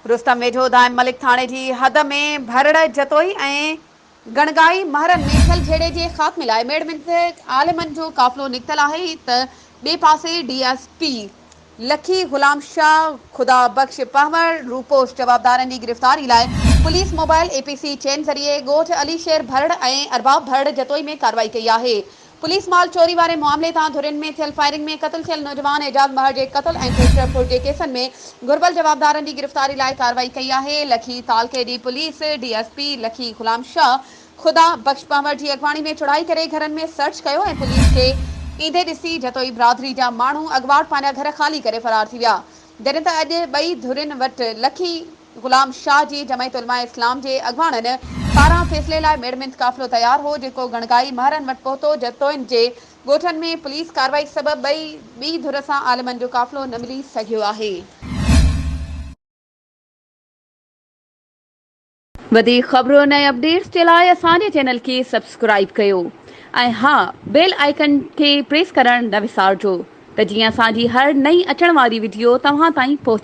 रुस्तम वेझो दाइम मलिक थाणे जी हद में भरड़ जतोई ऐं गणगाई महरनि में थियल झेड़े जे ख़ात्मे लाइ मेड़मिंत आलिमनि जो काफ़िलो निकितल आहे त ॿिए पासे DSP लखी गुलाम शाह खुदा बख्श पहवर रूपोश जवाबदारनि जी गिरफ़्तारी लाइ पुलिस मोबाइल APC चेन ज़रिए ॻोठ अलीशेर भरड़ ऐं अरबाब भरड़ जतोई में कार्रवाई कई आहे। पुलिस माल चोरी वारे मामले तां धुरियुनि में थियल फायरिंग में क़त्ल थियल नौजवान एजाज महर जे क़त्ल ऐं छेड़छाड़ जे केसनि में घुर्बल जवाबदारनि जी गिरफ़्तारी लाइ कार्रवाई कई आहे। लखी तालके जी पुलिस DSP लखी गुलाम शाह खुदा बख्श पहवर जी अॻवानी में चढ़ाई करे घरनि में सर्च कयो ऐं पुलिस खे ईंदे ॾिसी जतोई बिरादरी जा माण्हू अॻवाट पंहिंजा घर ख़ाली करे फरार थी विया। जॾहिं त अॼु ॿई धुरियुनि वटि लखी गुलाम शाह जी जमायत उलमा इस्लाम जे अॻवाननि पारां फ़ैसिले लाइ मेड़मिंत काफ़िलो तयारु हो जेको गणगाई महरनि वटि पहुतो। जतोइनि जे ॻोठनि में पुलिस कार्रवाई सबबि ॿी धुर सां आलिमनि जो काफ़िलो न मिली सघियो आहे। वधीक ख़बरुनि ऐं अपडेट्स जे लाइ असांजे चैनल खे सब्सक्राइब कयो ऐं हा बेल आइकन खे प्रेस करणु न विसारिजो त जीअं असांजी हर नई अचण वारी वीडियो तव्हां ताईं पहुचे।